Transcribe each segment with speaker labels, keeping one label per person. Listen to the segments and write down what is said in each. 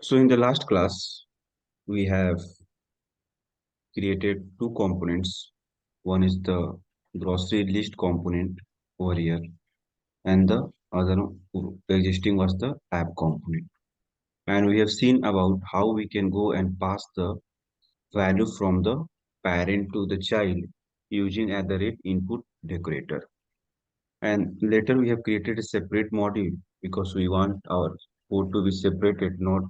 Speaker 1: So in the last class, we have created two components. One is the grocery list component over here, and the other existing was the app component. And we have seen about how we can go and pass the value from the parent to the child using at the rate input decorator. And later we have created a separate module because we want our code to be separated, not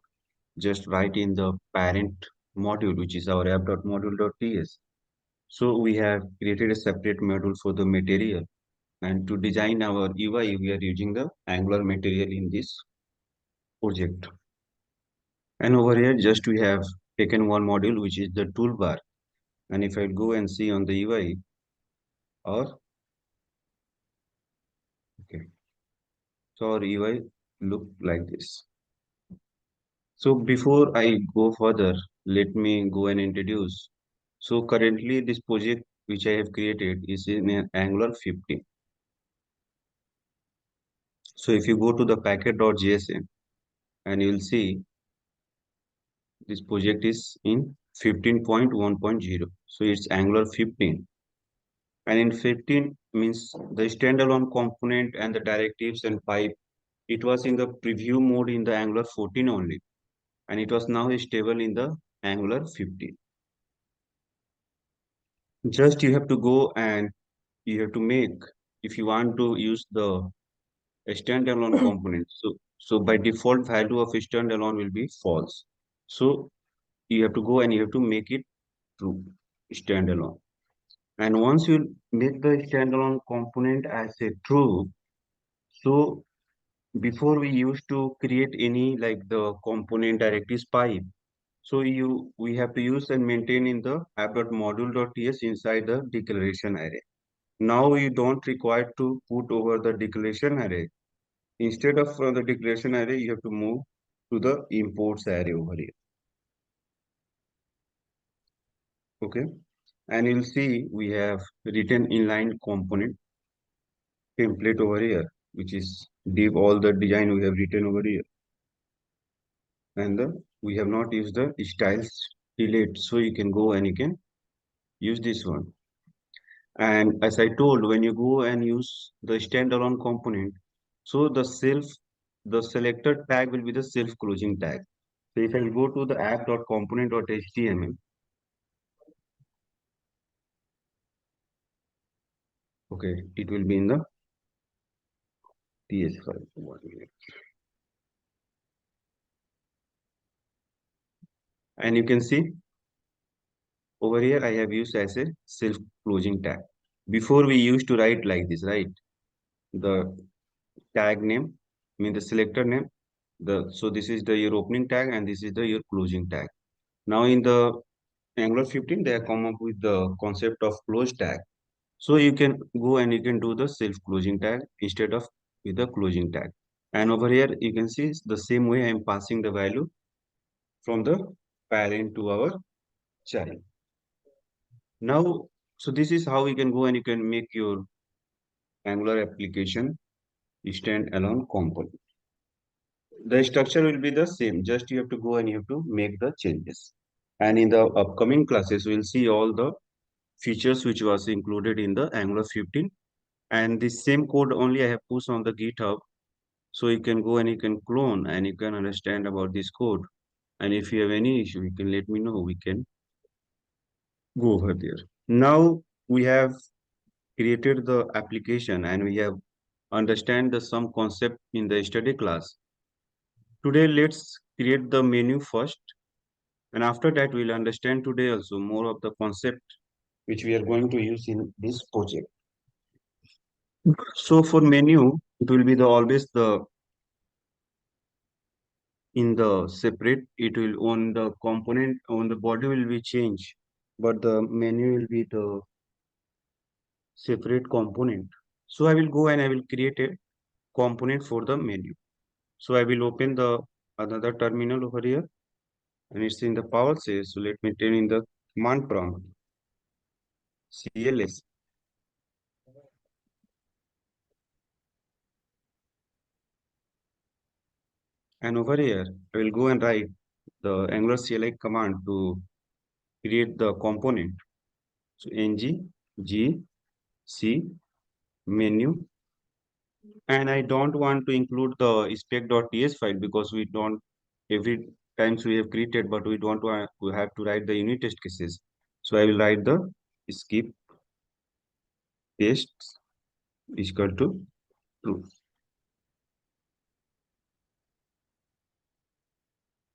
Speaker 1: just write in the parent module, which is our app.module.ts. So we have created a separate module for the material. And to design our UI, we are using the Angular material in this project. And over here, just we have taken one module, which is the toolbar. And if I go and see on the UI, or okay, so our UI look like this. So before I go further, let me go and introduce. So currently, this project which I have created is in an Angular 15. So if you go to the packet.jsm and you will see this project is in 15.1.0. So it's Angular 15. And in 15 means the standalone component and the directives and pipe. It was in the preview mode in the Angular 14 only. And it was now stable in the Angular 15. Just you have to go and you have to make if you want to use the standalone component. So by default value of standalone will be false. So you have to go and you have to make it true standalone. And once you make the standalone component as a true, so before we used to create any like the component directives pipe. So we have to use and maintain in the app.module.ts inside the declaration array. Now you don't require to put over the declaration array. Instead of the declaration array, you have to move to the imports array over here. Okay. And you'll see we have written inline component template over here, which is div all the design we have written over here. And we have not used the styles delete. So you can go and you can use this one. And as I told, when you go and use the standalone component, so the selector tag will be the self-closing tag. So if I go to the app.component.html, okay, it will be in the TS file. 1 minute. And you can see over here, I have used as a self-closing tag. Before we used to write like this, right? The tag name, I mean the selector name. So this is the your opening tag and this is the your closing tag. Now in the Angular 15, they have come up with the concept of close tag. So you can go and you can do the self-closing tag instead of with the closing tag. And over here, you can see it's the same way I am passing the value from the parent to our child. Now, so this is how you can go and you can make your Angular application stand-alone component. The structure will be the same, just you have to go and you have to make the changes. And in the upcoming classes, we'll see all the features which was included in the Angular 15. And the same code only I have pushed on the GitHub. So you can go and you can clone and you can understand about this code. And if you have any issue, you can let me know. We can go over there. Now we have created the application and we have understand the some concept in the study class. Today, let's create the menu first. And after that, we'll understand today also more of the concept which we are going to use in this project. So for menu, it will be the always the in the separate, it will on the component on the body will be changed, but the menu will be the separate component. So I will go and I will create a component for the menu. So I will open the another terminal over here and it's in the power save. So let me turn in the command prompt CLS And over here, I will go and write the Angular CLI command to create the component. So ng g c menu, and I don't want to include the spec.ts file because we don't every times we have created, but we don't want to have to write the unit test cases. So I will write the skip test is equal to true.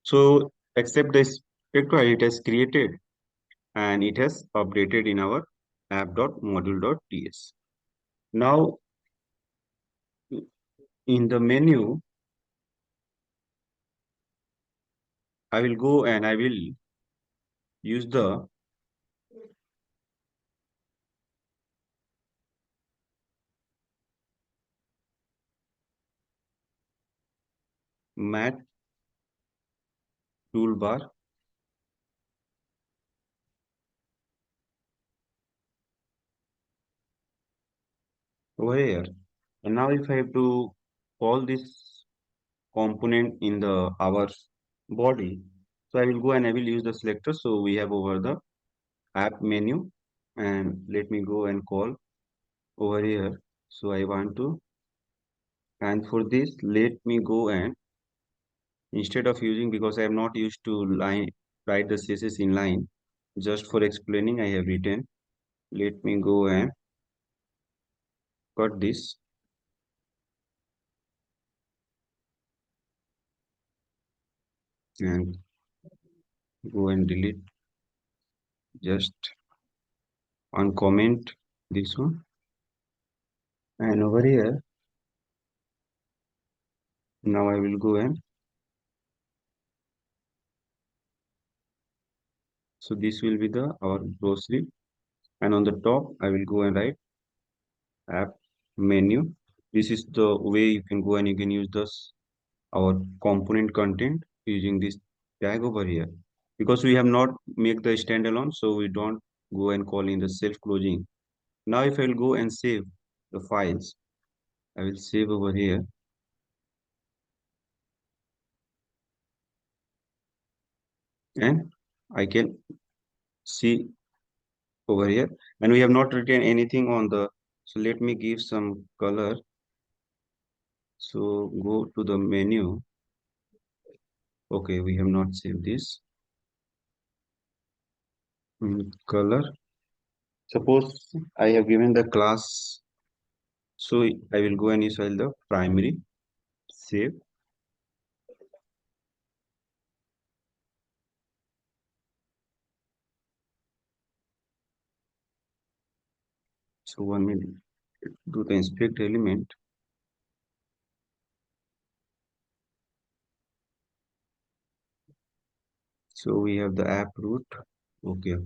Speaker 1: So accept the spec file it has created and it has updated in our app.module.ts. Now in the menu, I will go and I will use the math toolbar over here. And now if I have to call this component in the our body, so I will go and I will use the selector. So we have over the app menu, and let me go and call over here. So I want to, and for this, let me go and instead of using, because I am not used to line write the CSS in line, just for explaining, I have written. Let me go and cut this and go and delete, just uncomment this one. And over here, now I will go and so this will be the our grocery, and on the top I will go and write app menu. This is the way you can go and you can use this our component content using this tag over here, because we have not make the standalone, so we don't go and call in the self closing. Now if I will go and save the files, I will save over here, and I can see over here, and we have not written anything on the, so let me give some color. So go to the menu. Okay, we have not saved this. Color. Suppose I have given the class, so I will go and use the primary. Save. So one minute. Do the inspect element. So we have the app root. Okay.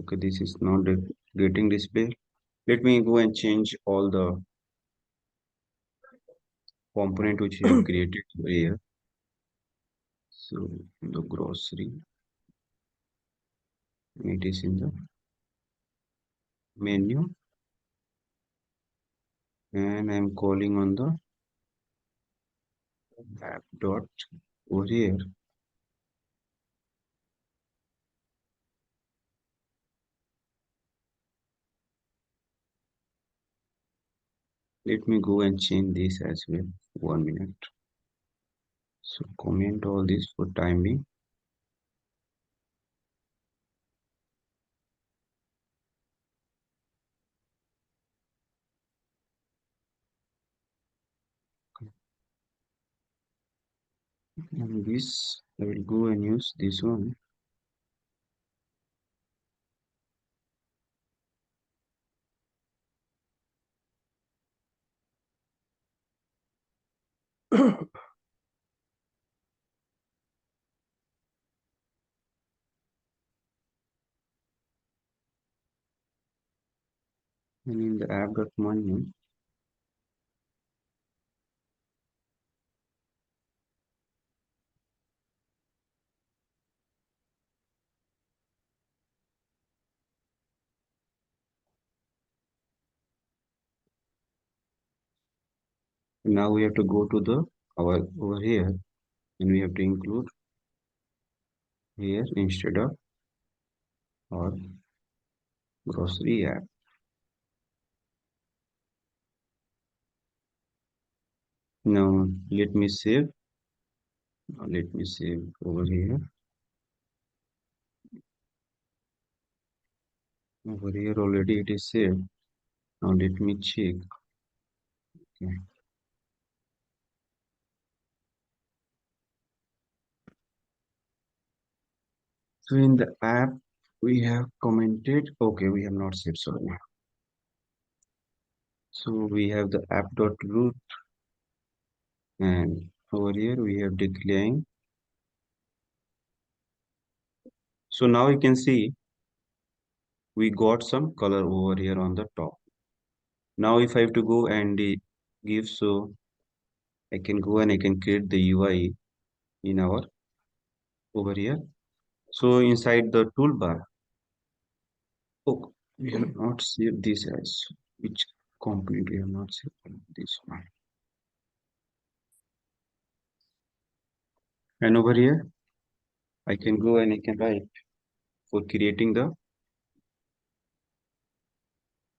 Speaker 1: Okay, this is not getting display. Let me go and change all the component which we have created here. So the grocery, it is in the menu, and I'm calling on the app dot over here. Let me go and change this as well. 1 minute. So comment all this for time being. And this I will go and use this one. And in the app.menu, Now we have to go to the our over here, and we have to include here instead of our grocery app. Now let me save. Let me save over here. Over here already it is saved. Now let me check. Okay. So in the app we have commented. Okay, we have not saved. Sorry. So we have the app.root, and over here we have decline. So now you can see we got some color over here on the top. Now if I have to go and give, so I can go and I can create the UI in our over here. So inside the toolbar, oh, we have not saved this as which component we have not saved this one. And over here, I can go and I can write for creating the.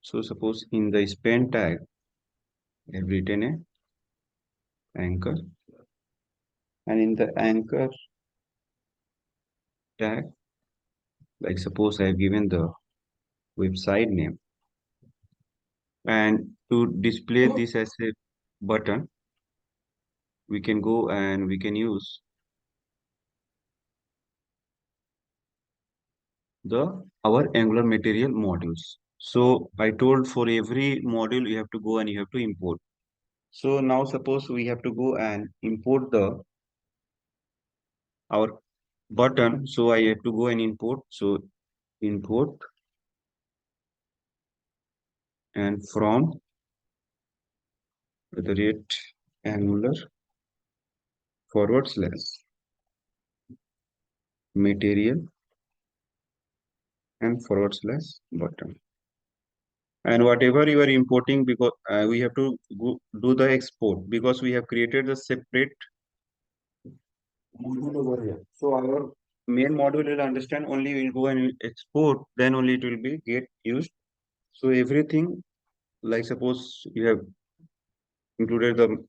Speaker 1: So suppose in the span tag, I have written a anchor, and in the anchor tag, like suppose I have given the website name, and to display this as a button, we can go and we can use the our Angular material modules. So I told for every module you have to go and you have to import. So now suppose we have to go and import the our button. So I have to go and import. So import and from the rate Angular / material and / button. And whatever you are importing, because we have to do the export because we have created the separate module over here. So our main module will understand only will go and export, then only it will be get used. So everything, like suppose you have included the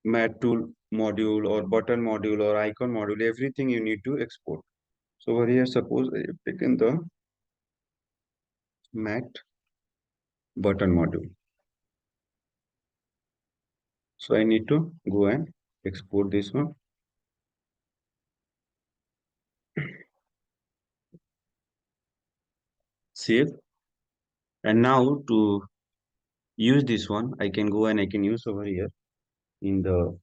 Speaker 1: mat tool module or button module or icon module, everything you need to export. So over here, suppose I have taken the mat button module. So I need to go and export this one. Save. And now to use this one, I can go and I can use over here in the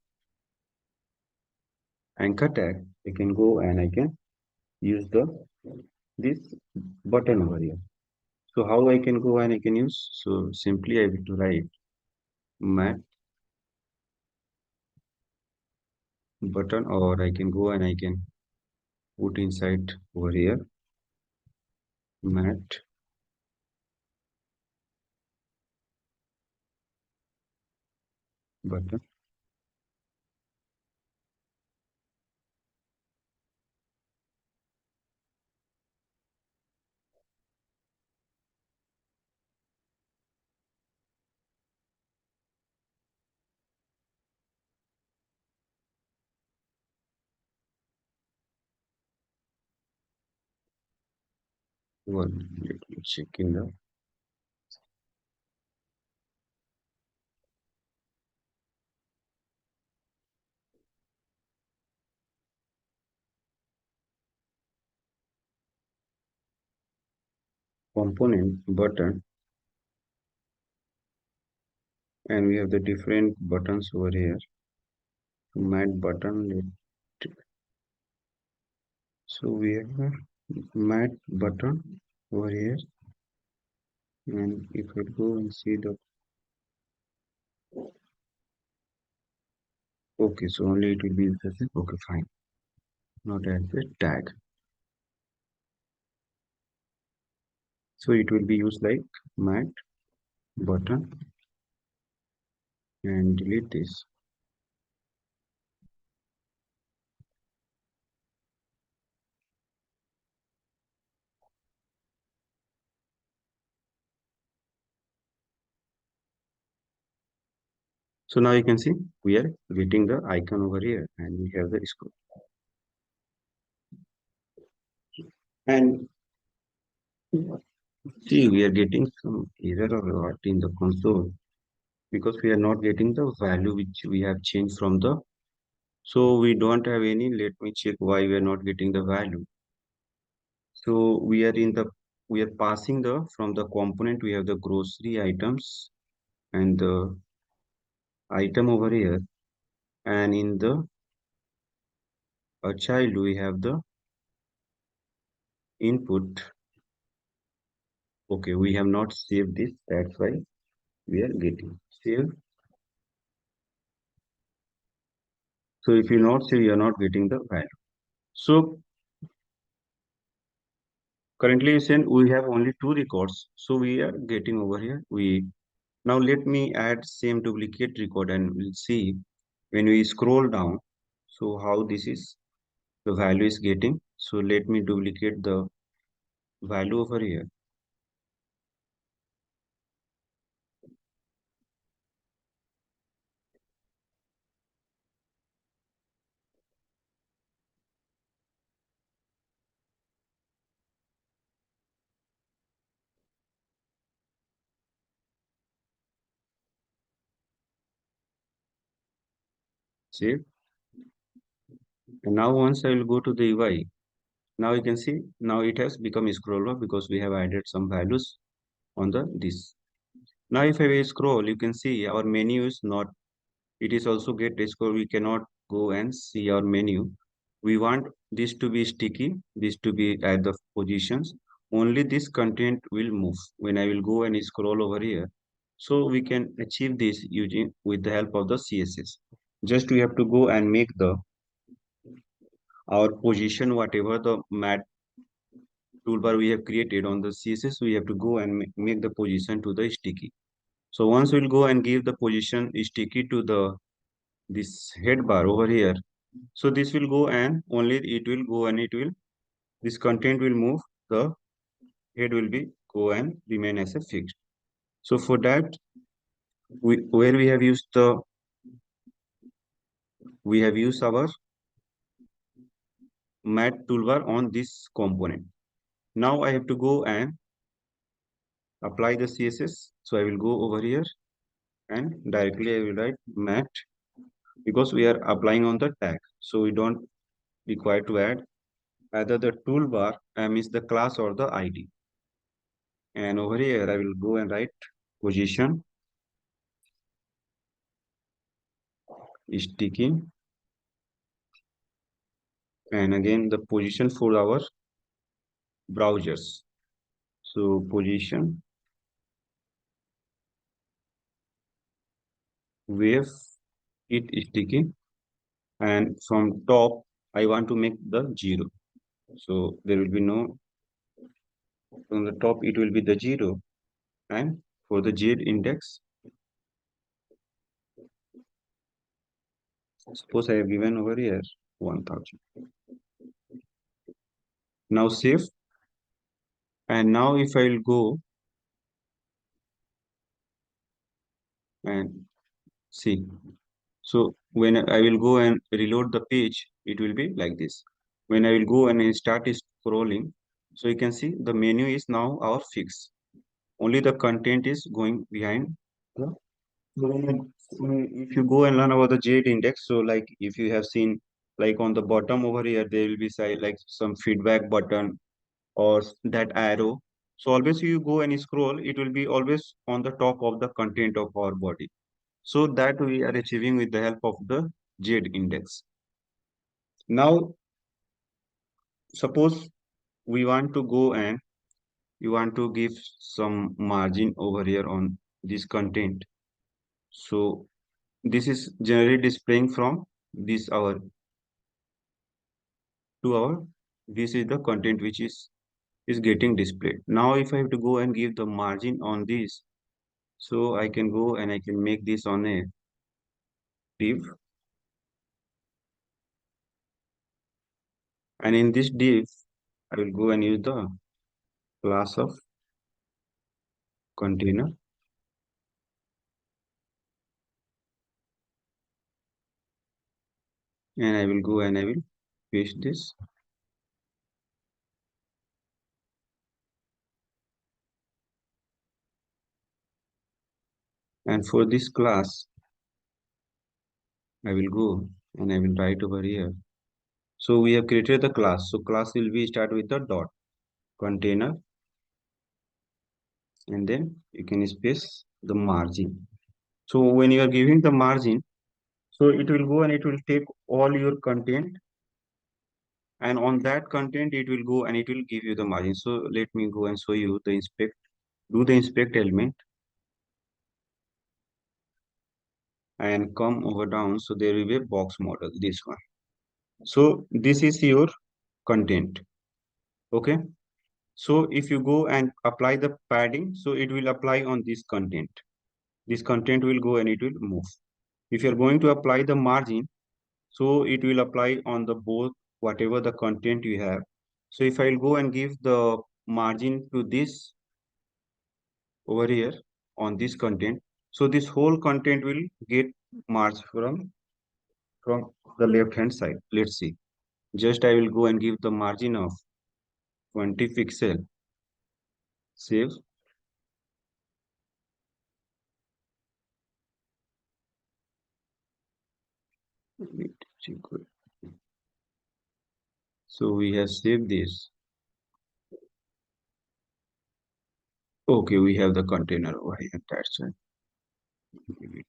Speaker 1: anchor tag. I can go and I can use the this button over here. So how I can go and I can use? So simply I will to write mat button, or I can go and I can put inside over here mat button. One, let me check in the component button, and we have the different buttons over here. Mat button. So we have a mat button over here, and if I go and see the okay, so only it will be the same. Okay, fine. Not as a tag. So it will be used like mat button and delete this. So now you can see we are getting the icon over here and we have the scroll. And see, we are getting some error or what in the console because we are not getting the value which we have changed from the. So we don't have any. Let me check why we are not getting the value. So we are passing the from the component we have the grocery items and the item over here, and in the a child we have the input. Okay, we have not saved this, that's why we are getting save. So if you not save, you are not getting the value. So currently you saying we have only two records, so we are getting over here. We now let me add same duplicate record and we'll see when we scroll down. So how this is the value is getting. So let me duplicate the value over here. Save. And now once I will go to the UI, now you can see now it has become scroller because we have added some values on the this. Now if I will scroll, you can see our menu is not, it is also get scroll. We cannot go and see our menu. We want this to be sticky, this to be at the positions. Only this content will move when I will go and scroll over here. So we can achieve this using with the help of the CSS. Just we have to go and make the our position, whatever the mat toolbar we have created on the CSS, we have to go and make the position to the sticky. So once we'll go and give the position sticky to the this head bar over here. So this will go and only it will go and it will, this content will move, the head will be go and remain as a fixed. So for that, where we have used our mat toolbar on this component. Now I have to go and apply the CSS. So I will go over here and directly I will write mat because we are applying on the tag. So we don't require to add either the toolbar is the class or the ID. And over here I will go and write position sticky, and again the position for our browsers. So position wave it sticky, and from top I want to make the 0. So there will be no, from the top it will be the 0, and for the Z index, suppose I have given over here 1000. Now save, and now if I will go and see, so when I will go and reload the page, it will be like this. When I will go and I start scrolling, so you can see the menu is now our fix. Only the content is going behind. the- So if you go and learn about the JIT index, so like if you have seen like on the bottom over here, there will be like some feedback button or that arrow. So always you go and scroll, it will be always on the top of the content of our body. So that we are achieving with the help of the JIT index. Now, suppose we want to go and you want to give some margin over here on this content. So this is generally displaying from this hour to hour. This is the content which is getting displayed. Now, if I have to go and give the margin on this, so I can go and I can make this on a div, and in this div I will go and use the class of container, and I will go and I will paste this. And for this class I will go and I will write over here. So we have created the class. So class will be start with the dot container, and then you can space the margin. So when you are giving the margin, so it will go and it will take all your content, and on that content it will go and it will give you the margin. So let me go and show you the inspect, do the inspect element and come over down. So there will be a box model, this one. So this is your content. Okay. So if you go and apply the padding, so it will apply on this content. This content will go and it will move. If you're going to apply the margin, so it will apply on the both whatever the content you have. So if I'll go and give the margin to this over here on this content, so this whole content will get marged from the left hand side. Let's see. Just I will go and give the margin of 20 pixel. Save. Wait, so we have saved this. Okay, we have the container over here. That's it. Give it.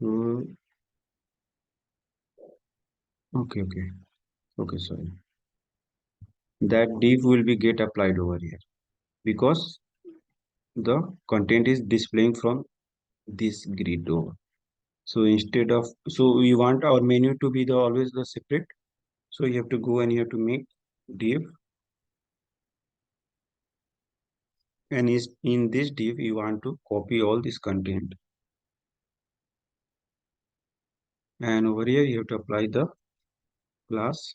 Speaker 1: So, okay. Okay, sorry. That div will be get applied over here because the content is displaying from this grid over. So instead of, so we want our menu to be the always the separate. So you have to go and you have to make div, and is in this div you want to copy all this content, and over here you have to apply the class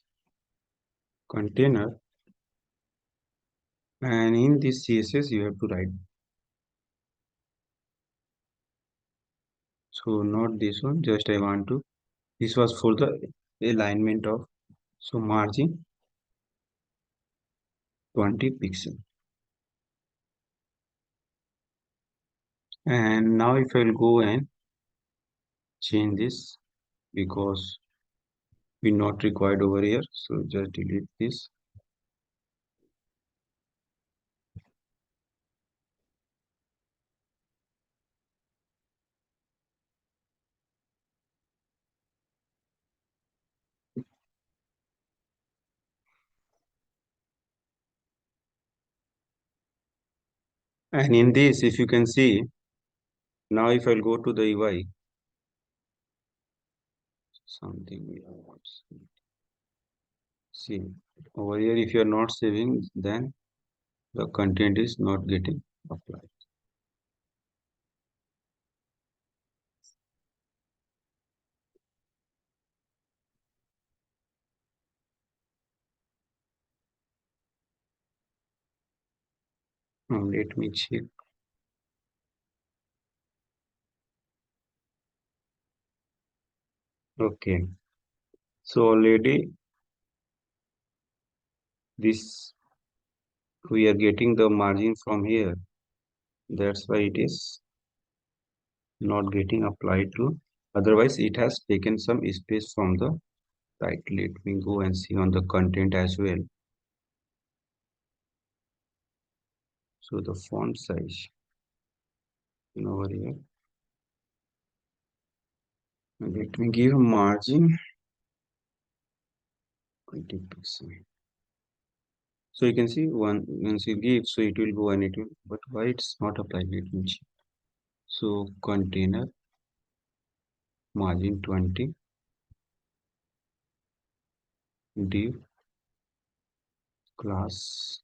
Speaker 1: container, and in this CSS you have to write. So not this one, just I want to, this was for the alignment of, so margin 20 pixel. And now if I'll go and change this because we not required over here, so just delete this. And in this, if you can see, now if I'll go to the UI, something we have see over here, if you're not saving, then the content is not getting applied. Now let me check. Okay, so already this we are getting the margin from here. That's why it is not getting applied to. Otherwise, it has taken some space from the right. Let me go and see on the content as well. So the font size over here. Let me give margin 20 pixel. So you can see once you give, so it will go and it will, but why it's not applied? Let me check. So container margin 20. div class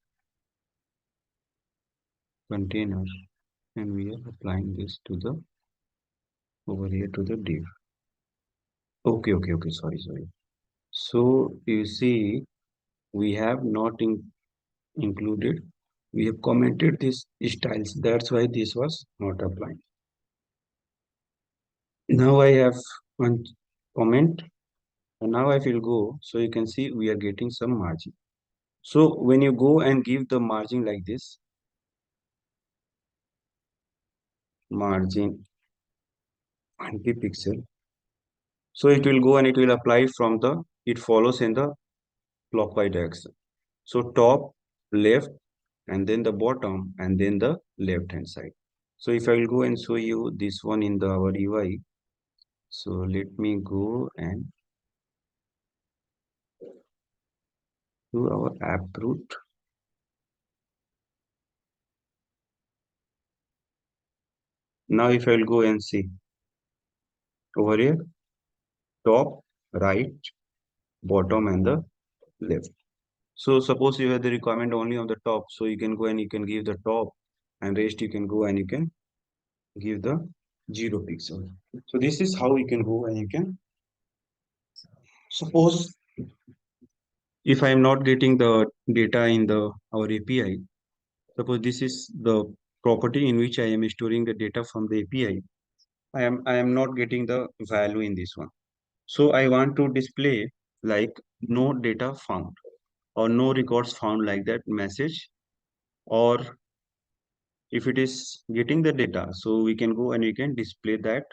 Speaker 1: container, and we are applying this to the over here to the div. Okay. Sorry. So you see, we have not included. We have commented this styles. That's why this was not applied. Now I have one comment, and now I will go. So you can see we are getting some margin. So when you go and give the margin like this, margin 20 pixel. So it will go and it will apply from the, it follows in the clockwise direction. So top, left, and then the bottom, and then the left hand side. So if I will go and show you this one in the our UI, so let me go and do our app root. Now if I will go and see over here, top, right, bottom, and the left. So suppose you have the requirement only on the top, so you can go and you can give the top, and rest you can go and you can give the 0 pixel. So this is how you can go and you can suppose if I am not getting the data in the our API, suppose this is the property in which I am storing the data from the API. I am not getting the value in this one. So I want to display like no data found or no records found like that message, or if it is getting the data, so we can go and we can display that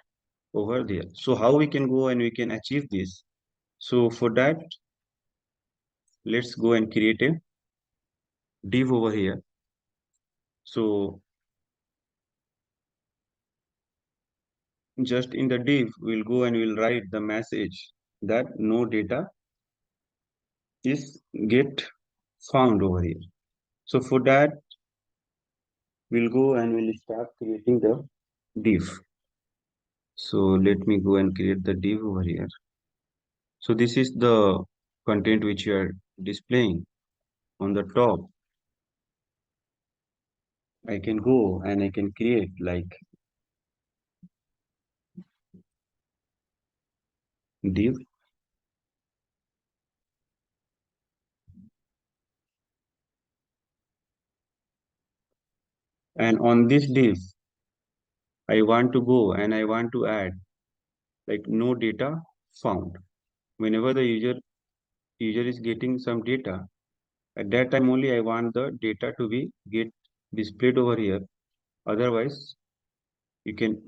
Speaker 1: over there. So how we can go and we can achieve this? So for that, let's go and create a div over here. So just in the div, we'll go and we'll write the message that no data is get found over here. So for that, we'll go and we'll start creating the div. So let me go and create the div over here. So this is the content which you are displaying on the top. I can go and I can create like div, and on this div, I want to go and I want to add like no data found. Whenever the user is getting some data, at that time only I want the data to be get displayed over here. Otherwise, you can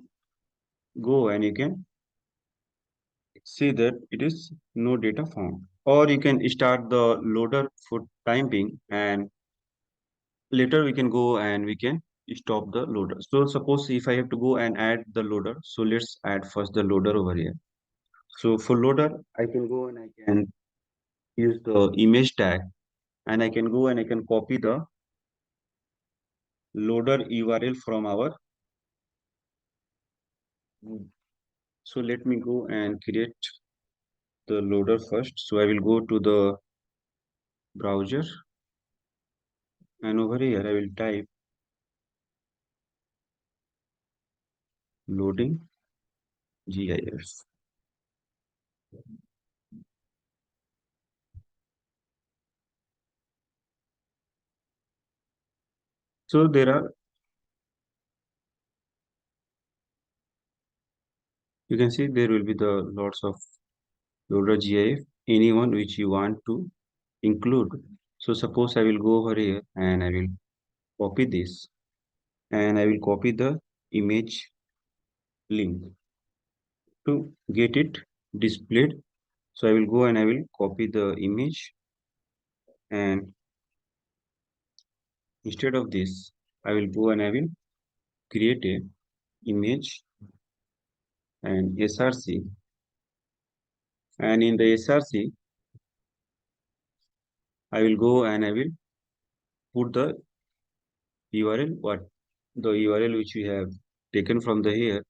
Speaker 1: go and you can see that it is no data found. Or you can start the loader for typing, and later we can go and we can stop the loader. So suppose if I have to go and add the loader, so let's add first the loader over here. So for loader, I can go and I can use the image tag, and I can go and I can copy the loader URL from our. So let me go and create the loader first. So I will go to the browser, and over here I will type loading GIF. So there are, you can see there will be the lots of loader GIF, anyone which you want to include. So suppose I will go over here and I will copy this, and I will copy the image link to get it displayed. So I will go and I will copy the image, and instead of this, I will go and I will create a image and src, and in the src I will go and I will put the URL, what the URL which we have taken from the here.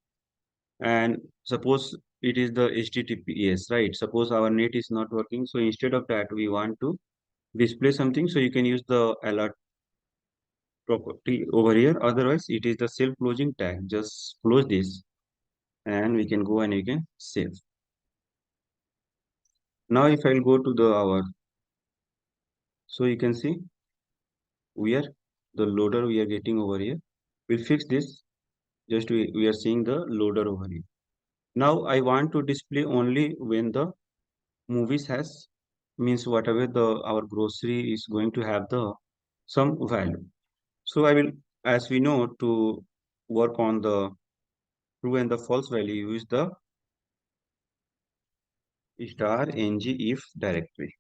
Speaker 1: And suppose it is the HTTPS, right? Suppose our net is not working, so instead of that, we want to display something, so you can use the alert property over here. Otherwise, it is the self-closing tag. Just close this, and we can go and we can save. Now, if I'll go to the our, so you can see we are the loader we are getting over here. We'll fix this. Just we are seeing the loader over here. Now, I want to display only when the movies has means whatever the our grocery is going to have the some value. So I will, as we know, to work on the true and the false value, use the star ng if directory,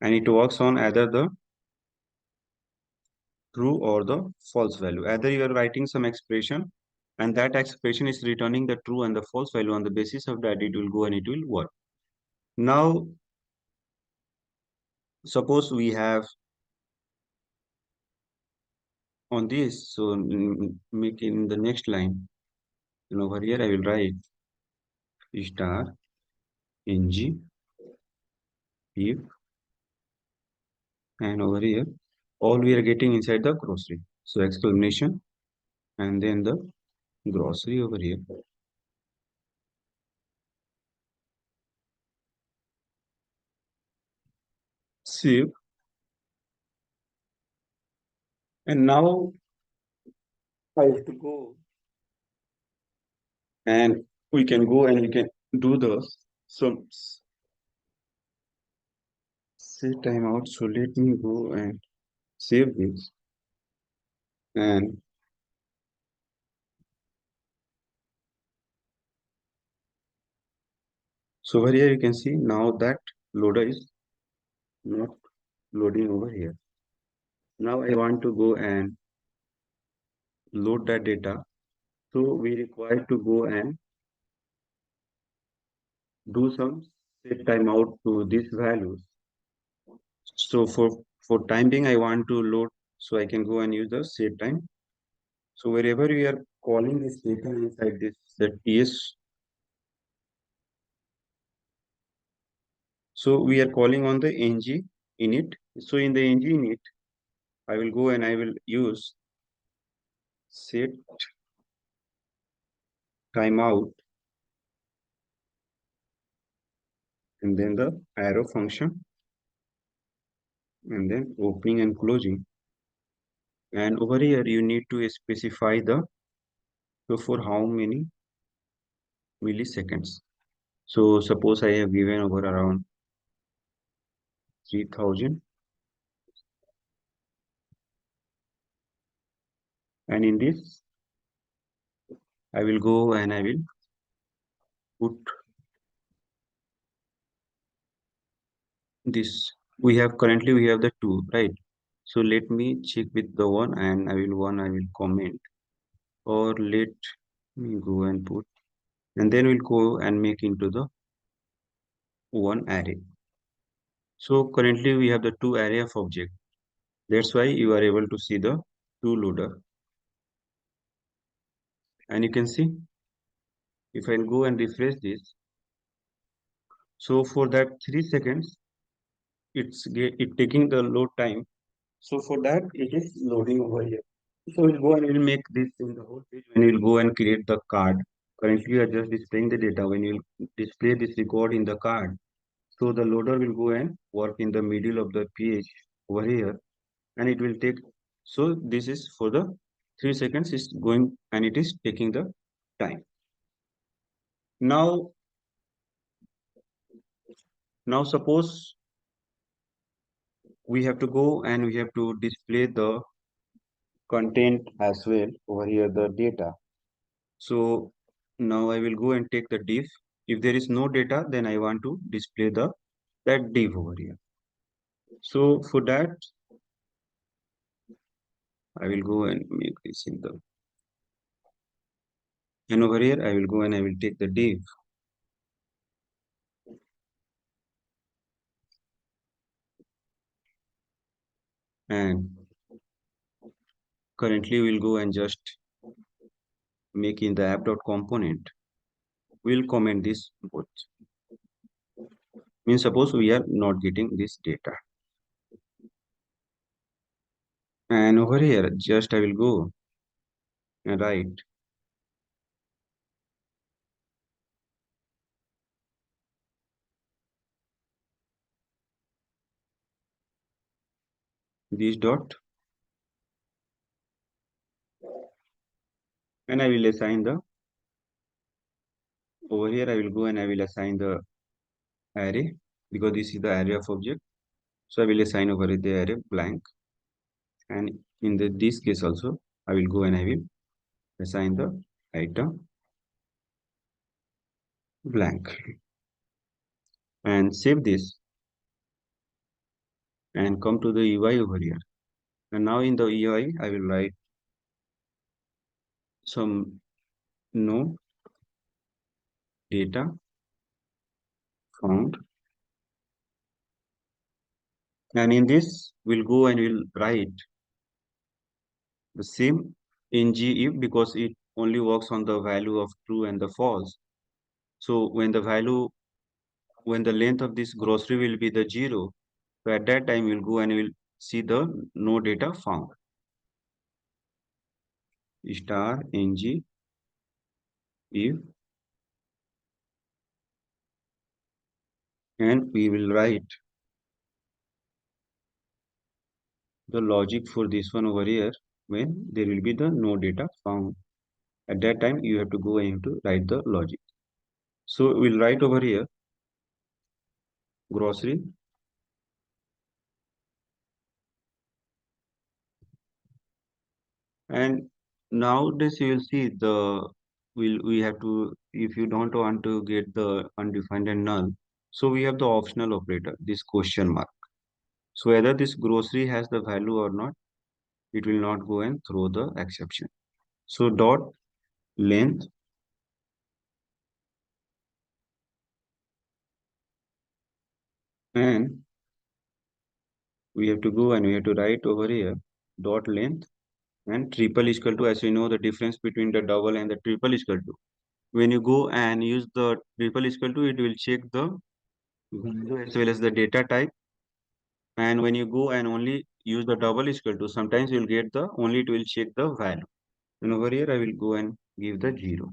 Speaker 1: and it works on either the true or the false value. Either you are writing some expression, and that expression is returning the true and the false value. On the basis of that, it will go and it will work. Now, suppose we have on this, so make in the next line. And over here, I will write star ng if, and over here, all we are getting inside the grocery. So exclamation and then the grocery over here. Save. And now I have to go and we can go and we can do the some set timeout. So let me go and save this. And so over here you can see now that loader is not loading over here. Now I want to go and load that data. So we require to go and do some set timeout to these values. So for time being, I want to load, so I can go and use the set time. So wherever we are calling this data inside this set is, so we are calling on the ng init. So in the ng init, I will go and I will use set timeout and then the arrow function and then opening and closing. And over here, you need to specify the, so for how many milliseconds. So suppose I have given over around 3000, and in this I will go and I will put this. We have the two, right? So let me check with the one, and I will comment, or let me go and put, and then we'll go and make into the one array. So currently we have the two array of object. That's why you are able to see the two loader. And you can see if I'll go and refresh this. So for that 3 seconds, it taking the load time. So for that, it is loading over here. So we'll go and we'll make this in the whole page when we'll go and create the card. Currently, we are just displaying the data. When you display this record in the card, so the loader will go and work in the middle of the page over here, and it will take. So this is for the 3 seconds is going and it is taking the time. Now, now suppose we have to go and we have to display the content as well over here, the data. So now I will go and take the div. If there is no data, then I want to display the that div over here. So for that, I will go and make this in the, and over here I will go and I will take the div, and currently we'll go and just make in the app.component. we'll comment this both. Means suppose we are not getting this data. And over here, just I will go and write this dot, and I will assign the, over here I will go and I will assign the array, because this is the array of object. So I will assign over the array blank, and in this case also I will go and I will assign the item blank, and save this and come to the UI over here. And now in the UI I will write some no data found, and in this we'll go and we'll write the same ng if, because it only works on the value of true and the false. So when the length of this grocery will be the 0, so at that time we'll go and we'll see the no data found. Star ng if, and we will write the logic for this one over here. When there will be the no data found, at that time you have to go and you have to write the logic. So we'll write over here grocery, and nowadays you will see the, we have to, if you don't want to get the undefined and null, so we have the optional operator, this question mark. So whether this grocery has the value or not, it will not go and throw the exception. So dot length, and we have to go and we have to write over here dot length, and triple is equal to, as you know the difference between the double and the triple is equal to, when you go and use the triple is equal to, it will check the value as well as the data type. And when you go and only use the double is equal to, sometimes you'll get the, only it will check the value. And over here I will go and give the 0.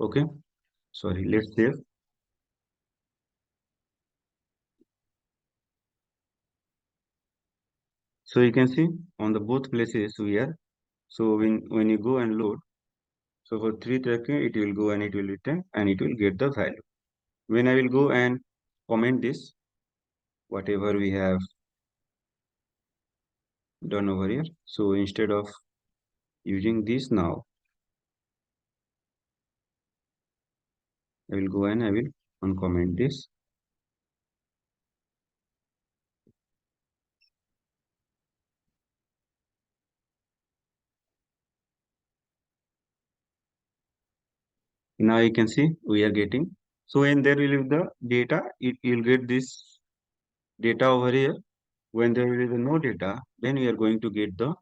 Speaker 1: Okay, sorry, let's save. So you can see on the both places we are. So when you go and load, so for 3 it will go and it will return and it will get the value. When I will go and comment this, whatever we have done over here. So instead of using this now, I will go and I will uncomment this. Now you can see we are getting. So when there will be the data, you'll get this data over here. When there will be no data, then we are going to get the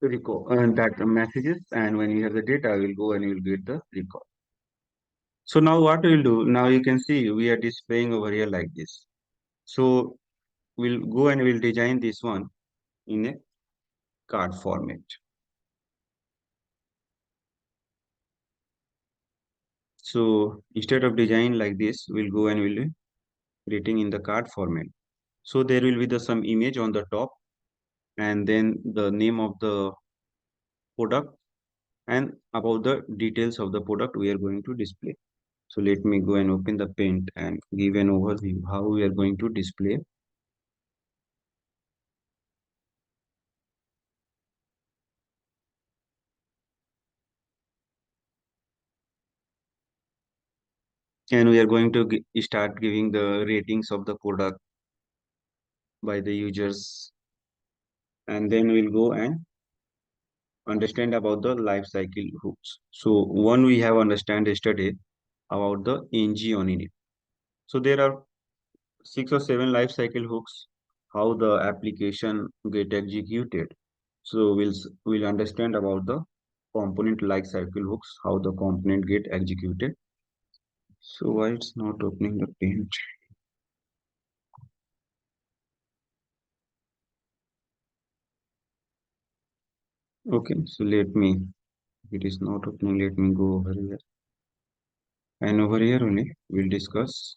Speaker 1: record and that messages. And when you have the data, we'll go and you'll get the record. So now what we'll do, now you can see we are displaying over here like this. So we'll go and we'll design this one in a card format. So instead of design like this, we'll go and we'll be creating in the card format. So there will be the some image on the top, and then the name of the product, and about the details of the product we are going to display. So let me go and open the paint and give an overview how we are going to display. And we are going to start giving the ratings of the product by the users, and then we'll go and understand about the life cycle hooks. So one we have understand yesterday about the ng on it. So there are 6 or 7 life cycle hooks, how the application get executed. So we'll understand about the component like circle hooks, how the component get executed. So why it's not opening the paint? Okay, so let me, it is not opening, let me go over here. And over here only, we'll discuss.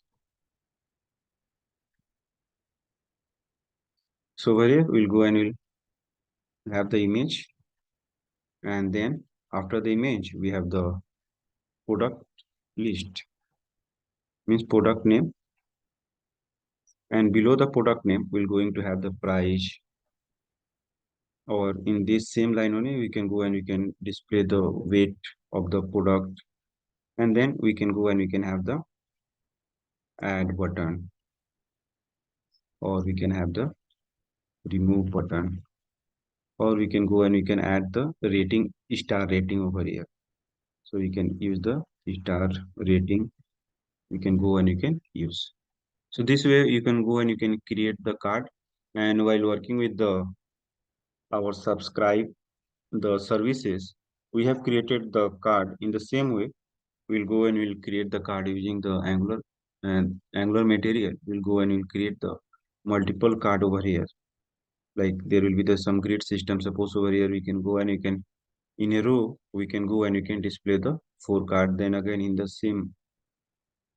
Speaker 1: So over here, we'll go and we'll have the image. And then after the image, we have the product list, means product name. And below the product name, we're going to have the price. Or in this same line only, we can go and we can display the weight of the product. And then we can go and we can have the add button, or we can have the remove button, or we can go and we can add the rating, star rating over here. So we can use the star rating. We can go and you can use. So this way you can go and you can create the card. And while working with the our subscribe the services, we have created the card in the same way. We'll go and we'll create the card using the Angular and Angular material. We'll go and we'll create the multiple card over here. Like there will be the some grid system. Suppose over here we can go and you can in a row we can go and you can display the four card. Then again in the same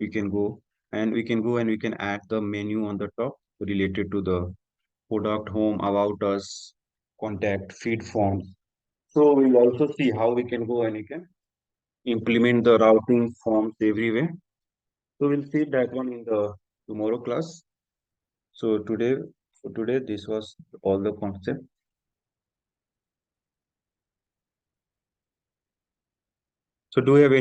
Speaker 1: we can go and we can go and we can add the menu on the top related to the product, home, about us, contact, feed forms. So we'll also see how we can go and we can implement the routing forms everywhere. So we'll see that one in the tomorrow class. So today this was all the concept. So do you have any